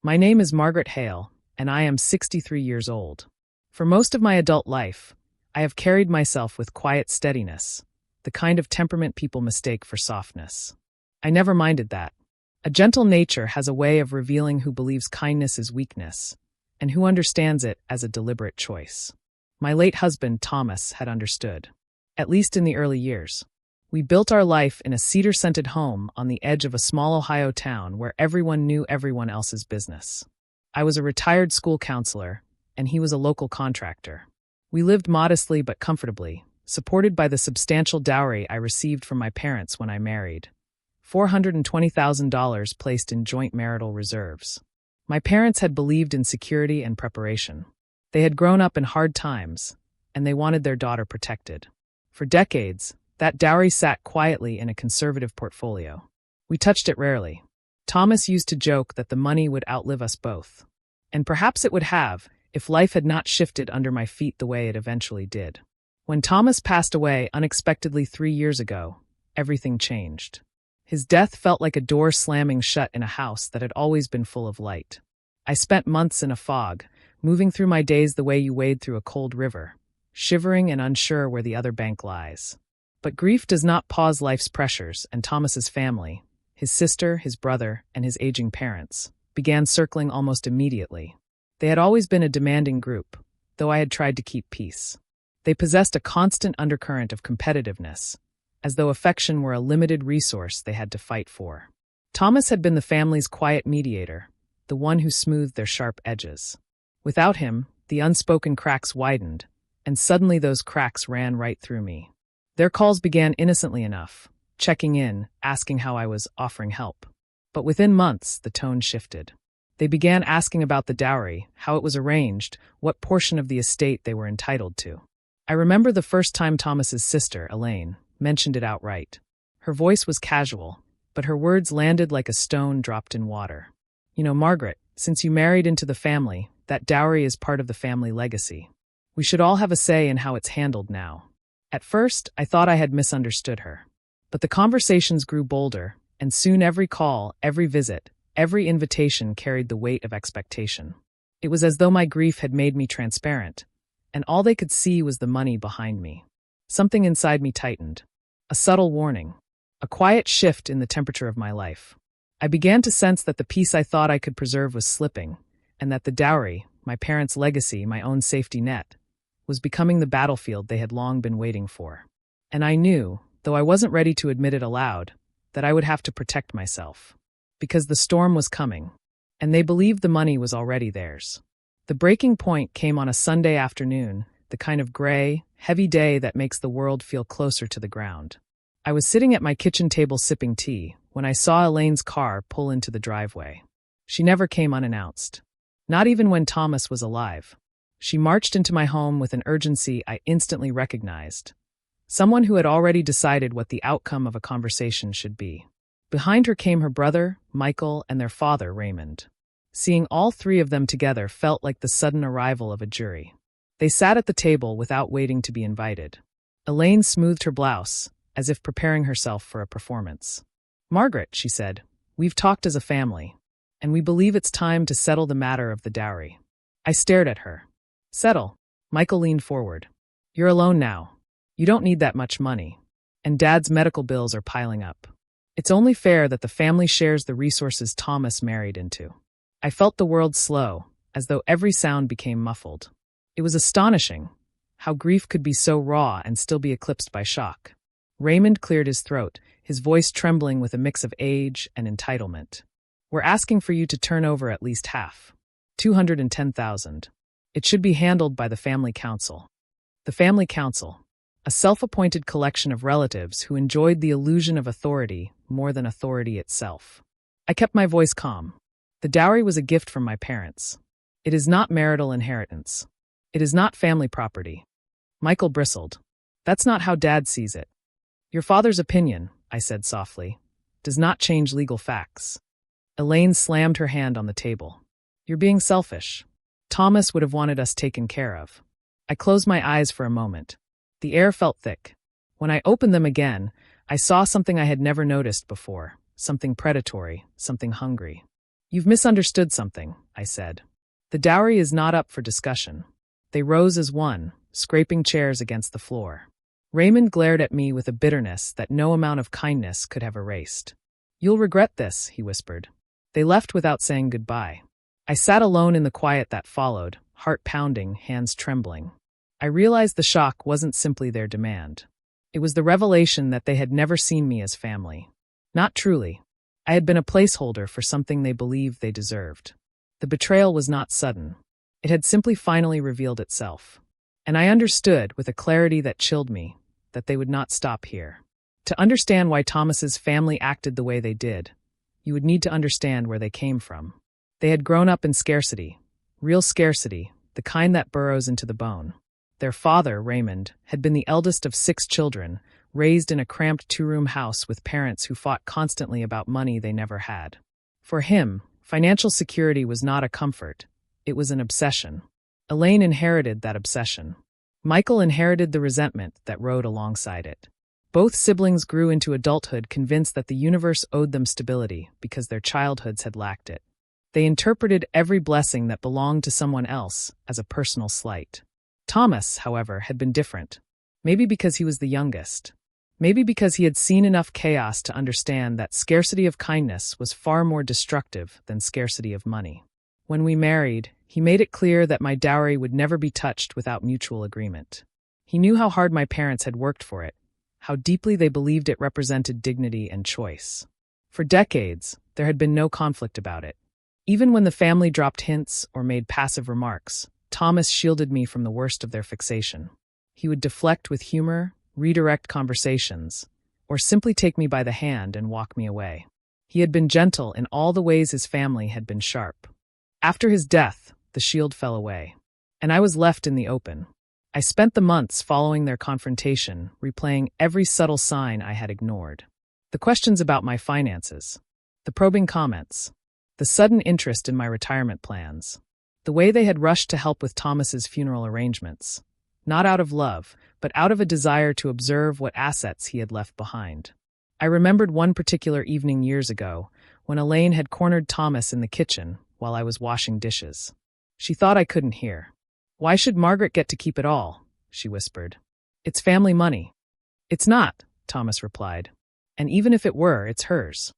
My name is Margaret Hale, and I am 63 years old. For most of my adult life, I have carried myself with quiet steadiness, the kind of temperament people mistake for softness. I never minded that. A gentle nature has a way of revealing who believes kindness is weakness, and who understands it as a deliberate choice. My late husband, Thomas, had understood, at least in the early years. We built our life in a cedar-scented home on the edge of a small Ohio town where everyone knew everyone else's business. I was a retired school counselor, and he was a local contractor. We lived modestly but comfortably, supported by the substantial dowry I received from my parents when I married. $420,000 placed in joint marital reserves. My parents had believed in security and preparation. They had grown up in hard times, and they wanted their daughter protected. For decades, that dowry sat quietly in a conservative portfolio. We touched it rarely. Thomas used to joke that the money would outlive us both. And perhaps it would have, if life had not shifted under my feet the way it eventually did. When Thomas passed away unexpectedly 3 years ago, everything changed. His death felt like a door slamming shut in a house that had always been full of light. I spent months in a fog, moving through my days the way you wade through a cold river, shivering and unsure where the other bank lies. But grief does not pause life's pressures, and Thomas's family, his sister, his brother, and his aging parents, began circling almost immediately. They had always been a demanding group, though I had tried to keep peace. They possessed a constant undercurrent of competitiveness, as though affection were a limited resource they had to fight for. Thomas had been the family's quiet mediator, the one who smoothed their sharp edges. Without him, the unspoken cracks widened, and suddenly those cracks ran right through me. Their calls began innocently enough, checking in, asking how I was, offering help. But within months, the tone shifted. They began asking about the dowry, how it was arranged, what portion of the estate they were entitled to. I remember the first time Thomas's sister, Elaine, mentioned it outright. Her voice was casual, but her words landed like a stone dropped in water. You know, Margaret, since you married into the family, that dowry is part of the family legacy. We should all have a say in how it's handled now. At first, I thought I had misunderstood her. But the conversations grew bolder, and soon every call, every visit, every invitation carried the weight of expectation. It was as though my grief had made me transparent, and all they could see was the money behind me. Something inside me tightened. A subtle warning. A quiet shift in the temperature of my life. I began to sense that the peace I thought I could preserve was slipping, and that the dowry, my parents' legacy, my own safety net, was becoming the battlefield they had long been waiting for. And I knew, though I wasn't ready to admit it aloud, that I would have to protect myself. Because the storm was coming, and they believed the money was already theirs. The breaking point came on a Sunday afternoon, the kind of gray, heavy day that makes the world feel closer to the ground. I was sitting at my kitchen table sipping tea when I saw Elaine's car pull into the driveway. She never came unannounced. Not even when Thomas was alive. She marched into my home with an urgency I instantly recognized. Someone who had already decided what the outcome of a conversation should be. Behind her came her brother, Michael, and their father, Raymond. Seeing all three of them together felt like the sudden arrival of a jury. They sat at the table without waiting to be invited. Elaine smoothed her blouse, as if preparing herself for a performance. "Margaret," she said, "we've talked as a family, and we believe it's time to settle the matter of the dowry." I stared at her. "Settle?" Michael leaned forward. "You're alone now. You don't need that much money. And Dad's medical bills are piling up. It's only fair that the family shares the resources Thomas married into." I felt the world slow, as though every sound became muffled. It was astonishing how grief could be so raw and still be eclipsed by shock. Raymond cleared his throat, his voice trembling with a mix of age and entitlement. "We're asking for you to turn over at least half. $210,000. It should be handled by the family council." The family council, a self-appointed collection of relatives who enjoyed the illusion of authority more than authority itself. I kept my voice calm. The dowry was a gift from my parents. It is not marital inheritance. It is not family property. Michael bristled. "That's not how Dad sees it." "Your father's opinion," I said softly, "does not change legal facts." Elaine slammed her hand on the table. "You're being selfish. Thomas would have wanted us taken care of." I closed my eyes for a moment. The air felt thick. When I opened them again, I saw something I had never noticed before, something predatory, something hungry. You've misunderstood something, I said. The dowry is not up for discussion. They rose as one, scraping chairs against the floor. Raymond glared at me with a bitterness that no amount of kindness could have erased. You'll regret this, he whispered. They left without saying goodbye. I sat alone in the quiet that followed, heart pounding, hands trembling. I realized the shock wasn't simply their demand. It was the revelation that they had never seen me as family. Not truly. I had been a placeholder for something they believed they deserved. The betrayal was not sudden. It had simply finally revealed itself. And I understood, with a clarity that chilled me, that they would not stop here. To understand why Thomas's family acted the way they did, you would need to understand where they came from. They had grown up in scarcity, real scarcity, the kind that burrows into the bone. Their father, Raymond, had been the eldest of 6 children, raised in a cramped 2-room house with parents who fought constantly about money they never had. For him, financial security was not a comfort, it was an obsession. Elaine inherited that obsession. Michael inherited the resentment that rode alongside it. Both siblings grew into adulthood convinced that the universe owed them stability because their childhoods had lacked it. They interpreted every blessing that belonged to someone else as a personal slight. Thomas, however, had been different. Maybe because he was the youngest. Maybe because he had seen enough chaos to understand that scarcity of kindness was far more destructive than scarcity of money. When we married, he made it clear that my dowry would never be touched without mutual agreement. He knew how hard my parents had worked for it, how deeply they believed it represented dignity and choice. For decades, there had been no conflict about it. Even when the family dropped hints or made passive remarks, Thomas shielded me from the worst of their fixation. He would deflect with humor, redirect conversations, or simply take me by the hand and walk me away. He had been gentle in all the ways his family had been sharp. After his death, the shield fell away, and I was left in the open. I spent the months following their confrontation, replaying every subtle sign I had ignored. The questions about my finances, the probing comments, the sudden interest in my retirement plans, the way they had rushed to help with Thomas's funeral arrangements, not out of love, but out of a desire to observe what assets he had left behind. I remembered one particular evening years ago, when Elaine had cornered Thomas in the kitchen while I was washing dishes. She thought I couldn't hear. "Why should Margaret get to keep it all?" she whispered. "It's family money." "It's not," Thomas replied. "And even if it were, it's hers."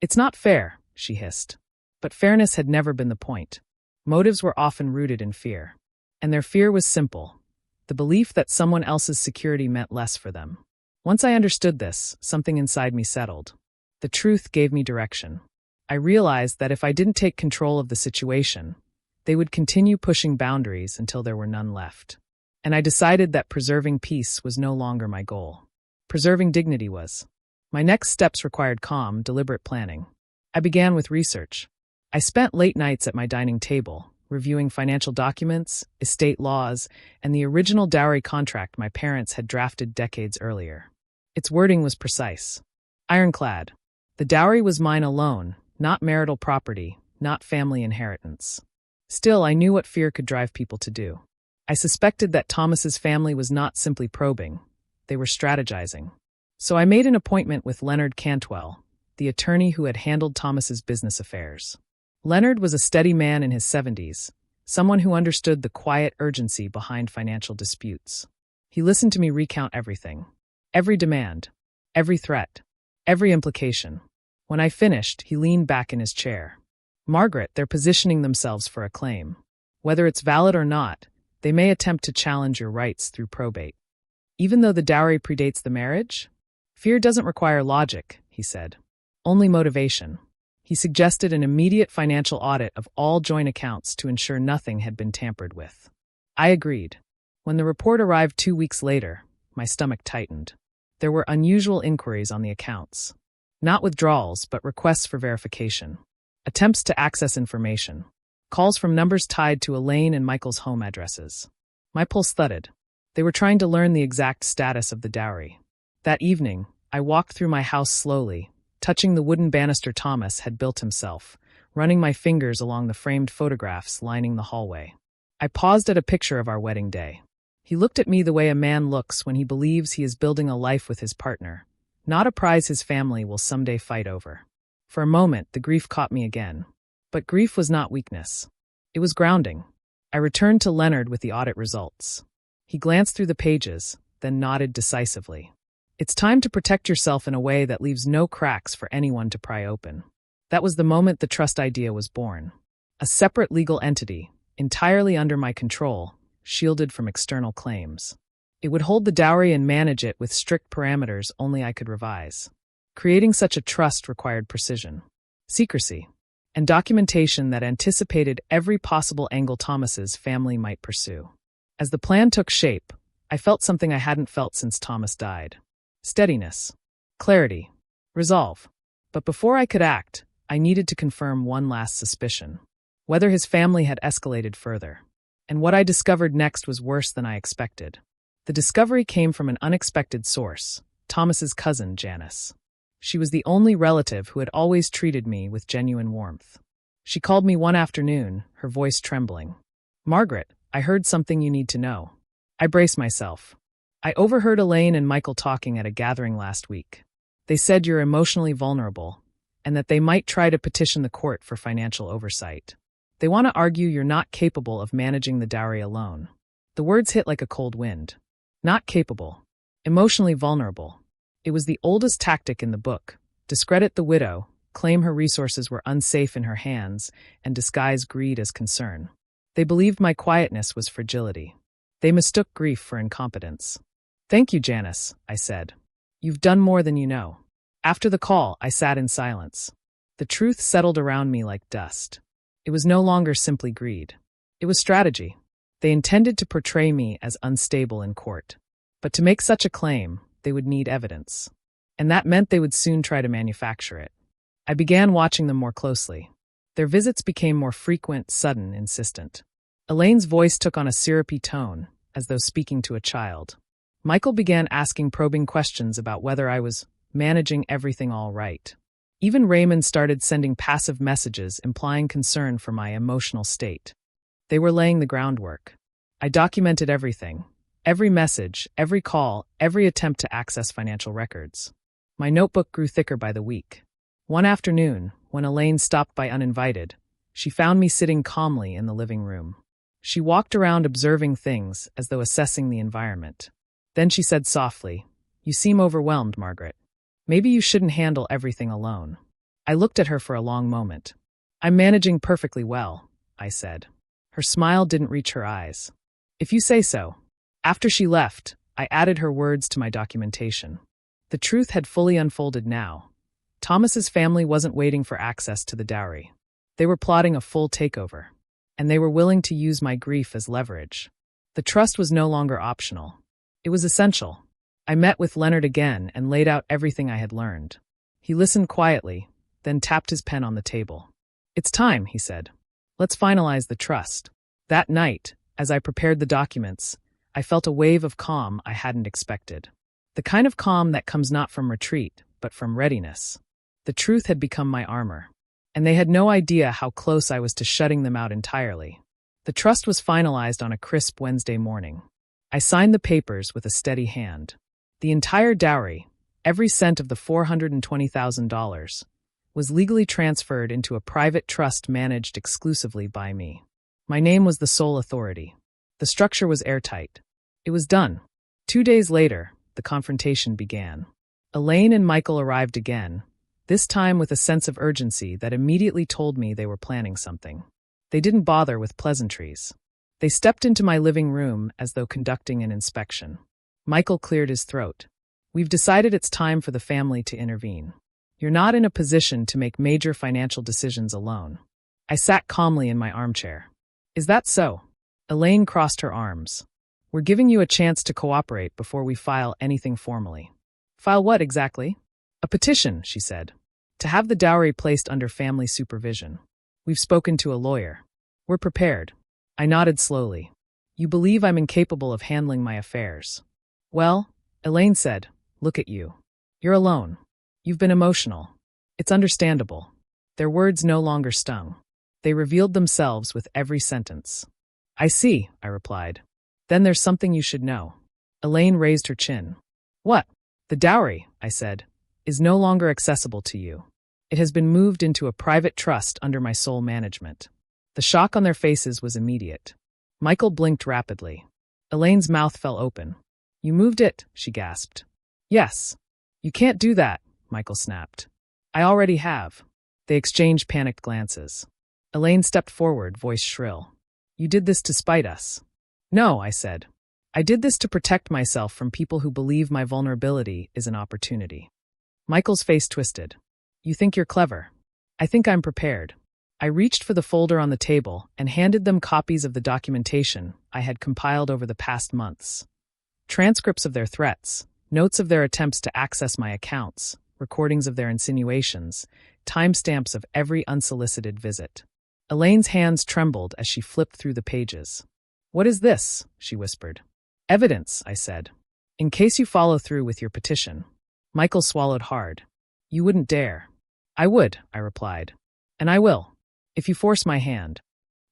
"It's not fair," she hissed. But fairness had never been the point. Motives were often rooted in fear. And their fear was simple: the belief that someone else's security meant less for them. Once I understood this, something inside me settled. The truth gave me direction. I realized that if I didn't take control of the situation, they would continue pushing boundaries until there were none left. And I decided that preserving peace was no longer my goal. Preserving dignity was. My next steps required calm, deliberate planning. I began with research. I spent late nights at my dining table, reviewing financial documents, estate laws, and the original dowry contract my parents had drafted decades earlier. Its wording was precise. Ironclad. The dowry was mine alone, not marital property, not family inheritance. Still, I knew what fear could drive people to do. I suspected that Thomas's family was not simply probing, they were strategizing. So I made an appointment with Leonard Cantwell, the attorney who had handled Thomas's business affairs. Leonard was a steady man in his 70s, someone who understood the quiet urgency behind financial disputes. He listened to me recount everything. Every demand, every threat, every implication. When I finished, he leaned back in his chair. "Margaret, they're positioning themselves for a claim. Whether it's valid or not, they may attempt to challenge your rights through probate. Even though the dowry predates the marriage? Fear doesn't require logic," he said. "Only motivation." He suggested an immediate financial audit of all joint accounts to ensure nothing had been tampered with. I agreed. When the report arrived 2 weeks later, my stomach tightened. There were unusual inquiries on the accounts. Not withdrawals, but requests for verification. Attempts to access information. Calls from numbers tied to Elaine and Michael's home addresses. My pulse thudded. They were trying to learn the exact status of the dowry. That evening, I walked through my house slowly, touching the wooden banister Thomas had built himself, running my fingers along the framed photographs lining the hallway. I paused at a picture of our wedding day. He looked at me the way a man looks when he believes he is building a life with his partner, not a prize his family will someday fight over. For a moment, the grief caught me again. But grief was not weakness. It was grounding. I returned to Leonard with the audit results. He glanced through the pages, then nodded decisively. It's time to protect yourself in a way that leaves no cracks for anyone to pry open. That was the moment the trust idea was born. A separate legal entity, entirely under my control, shielded from external claims. It would hold the dowry and manage it with strict parameters only I could revise. Creating such a trust required precision, secrecy, and documentation that anticipated every possible angle Thomas's family might pursue. As the plan took shape, I felt something I hadn't felt since Thomas died. Steadiness, clarity, resolve. But before I could act, I needed to confirm one last suspicion. Whether his family had escalated further. And what I discovered next was worse than I expected. The discovery came from an unexpected source, Thomas's cousin, Janice. She was the only relative who had always treated me with genuine warmth. She called me one afternoon, her voice trembling. "Margaret, I heard something you need to know." I braced myself. "I overheard Elaine and Michael talking at a gathering last week. They said you're emotionally vulnerable, and that they might try to petition the court for financial oversight. They want to argue you're not capable of managing the dowry alone." The words hit like a cold wind. Not capable. Emotionally vulnerable. It was the oldest tactic in the book. Discredit the widow, claim her resources were unsafe in her hands, and disguise greed as concern. They believed my quietness was fragility. They mistook grief for incompetence. "Thank you, Janice," I said. "You've done more than you know." After the call, I sat in silence. The truth settled around me like dust. It was no longer simply greed. It was strategy. They intended to portray me as unstable in court. But to make such a claim, they would need evidence. And that meant they would soon try to manufacture it. I began watching them more closely. Their visits became more frequent, sudden, insistent. Elaine's voice took on a syrupy tone, as though speaking to a child. Michael began asking probing questions about whether I was managing everything all right. Even Raymond started sending passive messages implying concern for my emotional state. They were laying the groundwork. I documented everything. Every message, every call, every attempt to access financial records. My notebook grew thicker by the week. One afternoon, when Elaine stopped by uninvited, she found me sitting calmly in the living room. She walked around observing things as though assessing the environment. Then she said softly, "You seem overwhelmed, Margaret. Maybe you shouldn't handle everything alone." I looked at her for a long moment. "I'm managing perfectly well," I said. Her smile didn't reach her eyes. "If you say so." After she left, I added her words to my documentation. The truth had fully unfolded now. Thomas's family wasn't waiting for access to the dowry. They were plotting a full takeover. And they were willing to use my grief as leverage. The trust was no longer optional. It was essential. I met with Leonard again and laid out everything I had learned. He listened quietly, then tapped his pen on the table. "It's time," he said. "Let's finalize the trust." That night, as I prepared the documents, I felt a wave of calm I hadn't expected. The kind of calm that comes not from retreat, but from readiness. The truth had become my armor. And they had no idea how close I was to shutting them out entirely. The trust was finalized on a crisp Wednesday morning. I signed the papers with a steady hand. The entire dowry, every cent of the $420,000, was legally transferred into a private trust managed exclusively by me. My name was the sole authority. The structure was airtight. It was done. 2 days later, the confrontation began. Elaine and Michael arrived again, this time with a sense of urgency that immediately told me they were planning something. They didn't bother with pleasantries. They stepped into my living room as though conducting an inspection. Michael cleared his throat. "We've decided it's time for the family to intervene. You're not in a position to make major financial decisions alone." I sat calmly in my armchair. "Is that so?" Elaine crossed her arms. "We're giving you a chance to cooperate before we file anything formally." "File what exactly?" "A petition," she said, "to have the dowry placed under family supervision. We've spoken to a lawyer. We're prepared." I nodded slowly. "You believe I'm incapable of handling my affairs." "Well," Elaine said, "look at you. You're alone. You've been emotional. It's understandable." Their words no longer stung. They revealed themselves with every sentence. "I see," I replied. "Then there's something you should know." Elaine raised her chin. "What?" "The dowry," I said, "is no longer accessible to you. It has been moved into a private trust under my sole management. The shock on their faces was immediate. Michael blinked rapidly. Elaine's mouth fell open. You moved it, she gasped. Yes. You can't do that, Michael snapped. I already have. They exchanged panicked glances. Elaine stepped forward, voice shrill. You did this to spite us. No, I said. I did this to protect myself from people who believe my vulnerability is an opportunity. Michael's face twisted. You think you're clever. I think I'm prepared. I reached for the folder on the table and handed them copies of the documentation I had compiled over the past months. Transcripts of their threats, notes of their attempts to access my accounts, recordings of their insinuations, timestamps of every unsolicited visit. Elaine's hands trembled as she flipped through the pages. What is this? She whispered. Evidence, I said. In case you follow through with your petition. Michael swallowed hard. You wouldn't dare. I would, I replied. And I will. If you force my hand.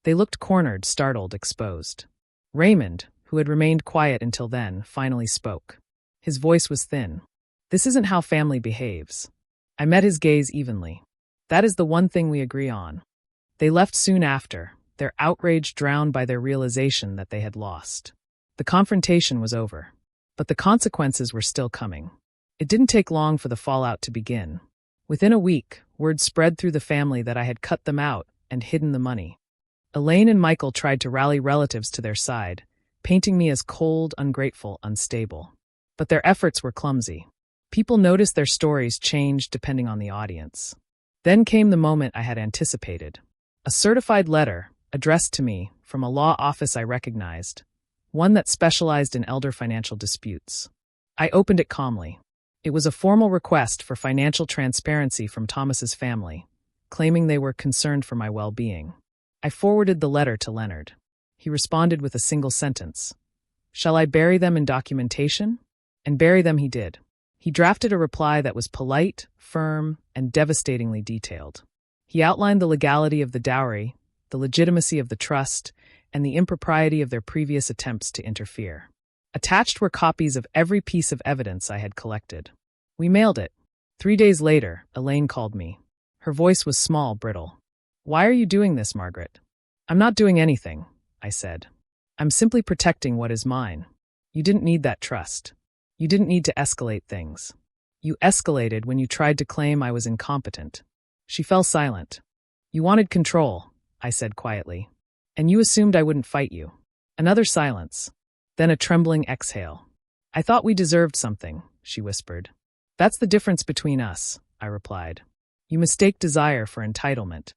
They looked cornered, startled, exposed. Raymond, who had remained quiet until then, finally spoke. His voice was thin. This isn't how family behaves. I met his gaze evenly. That is the one thing we agree on. They left soon after, their outrage drowned by their realization that they had lost. The confrontation was over, but the consequences were still coming. It didn't take long for the fallout to begin. Within a week, word spread through the family that I had cut them out and hidden the money. Elaine and Michael tried to rally relatives to their side, painting me as cold, ungrateful, unstable. But their efforts were clumsy. People noticed their stories changed depending on the audience. Then came the moment I had anticipated. A certified letter, addressed to me, from a law office I recognized, one that specialized in elder financial disputes. I opened it calmly. It was a formal request for financial transparency from Thomas's family, claiming they were concerned for my well-being. I forwarded the letter to Leonard. He responded with a single sentence. Shall I bury them in documentation? And bury them he did. He drafted a reply that was polite, firm, and devastatingly detailed. He outlined the legality of the dowry, the legitimacy of the trust, and the impropriety of their previous attempts to interfere. Attached were copies of every piece of evidence I had collected. We mailed it. 3 days later, Elaine called me. Her voice was small, brittle. Why are you doing this, Margaret? I'm not doing anything, I said. I'm simply protecting what is mine. You didn't need that trust. You didn't need to escalate things. You escalated when you tried to claim I was incompetent. She fell silent. You wanted control, I said quietly. And you assumed I wouldn't fight you. Another silence. Then a trembling exhale. I thought we deserved something, she whispered. That's the difference between us, I replied. You mistake desire for entitlement.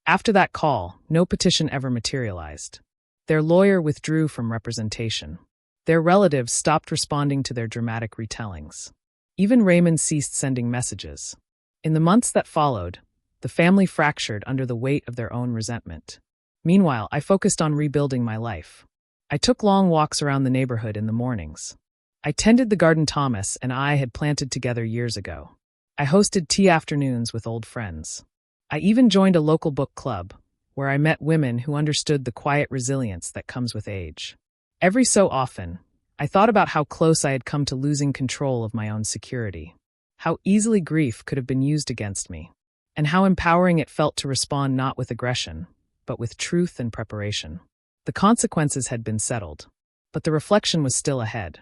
After that call, no petition ever materialized. Their lawyer withdrew from representation. Their relatives stopped responding to their dramatic retellings. Even Raymond ceased sending messages. In the months that followed, the family fractured under the weight of their own resentment. Meanwhile, I focused on rebuilding my life. I took long walks around the neighborhood in the mornings. I tended the garden Thomas and I had planted together years ago. I hosted tea afternoons with old friends. I even joined a local book club, where I met women who understood the quiet resilience that comes with age. Every so often, I thought about how close I had come to losing control of my own security, how easily grief could have been used against me, and how empowering it felt to respond not with aggression, but with truth and preparation. The consequences had been settled, but the reflection was still ahead.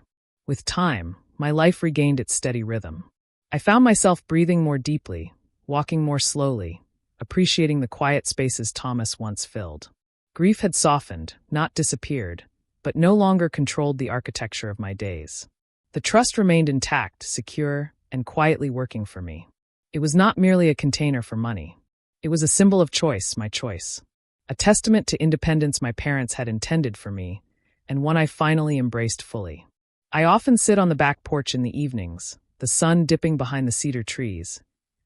With time, my life regained its steady rhythm. I found myself breathing more deeply, walking more slowly, appreciating the quiet spaces Thomas once filled. Grief had softened, not disappeared, but no longer controlled the architecture of my days. The trust remained intact, secure, and quietly working for me. It was not merely a container for money. It was a symbol of choice, my choice. A testament to independence my parents had intended for me, and one I finally embraced fully. I often sit on the back porch in the evenings, the sun dipping behind the cedar trees,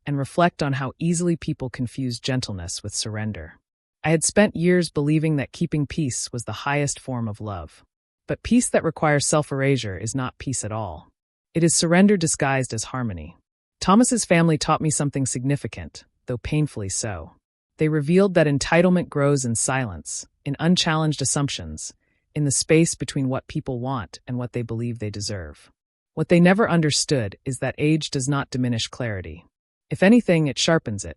and reflect on how easily people confuse gentleness with surrender. I had spent years believing that keeping peace was the highest form of love. But peace that requires self-erasure is not peace at all. It is surrender disguised as harmony. Thomas's family taught me something significant, though painfully so. They revealed that entitlement grows in silence, in unchallenged assumptions, in the space between what people want and what they believe they deserve. What they never understood is that age does not diminish clarity. If anything, it sharpens it.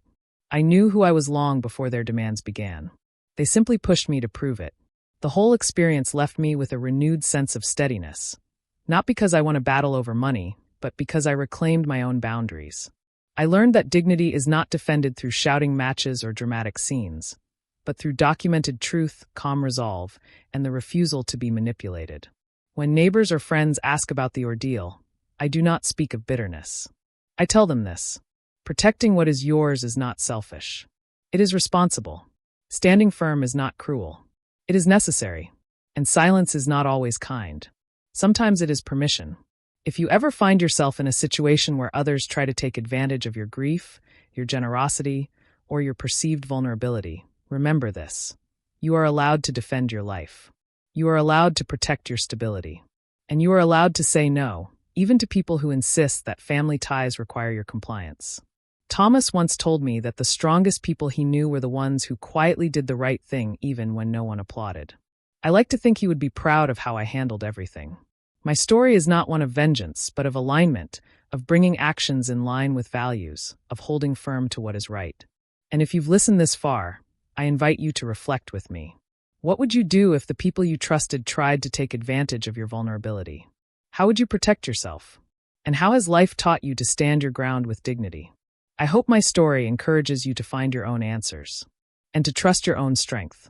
I knew who I was long before their demands began. They simply pushed me to prove it. The whole experience left me with a renewed sense of steadiness. Not because I won a battle over money, but because I reclaimed my own boundaries. I learned that dignity is not defended through shouting matches or dramatic scenes, but through documented truth, calm resolve, and the refusal to be manipulated. When neighbors or friends ask about the ordeal, I do not speak of bitterness. I tell them this: protecting what is yours is not selfish. It is responsible. Standing firm is not cruel. It is necessary. And silence is not always kind. Sometimes it is permission. If you ever find yourself in a situation where others try to take advantage of your grief, your generosity, or your perceived vulnerability, remember this: you are allowed to defend your life. You are allowed to protect your stability. And you are allowed to say no, even to people who insist that family ties require your compliance. Thomas once told me that the strongest people he knew were the ones who quietly did the right thing even when no one applauded. I like to think he would be proud of how I handled everything. My story is not one of vengeance, but of alignment, of bringing actions in line with values, of holding firm to what is right. And if you've listened this far, I invite you to reflect with me. What would you do if the people you trusted tried to take advantage of your vulnerability? How would you protect yourself? And how has life taught you to stand your ground with dignity? I hope my story encourages you to find your own answers and to trust your own strength.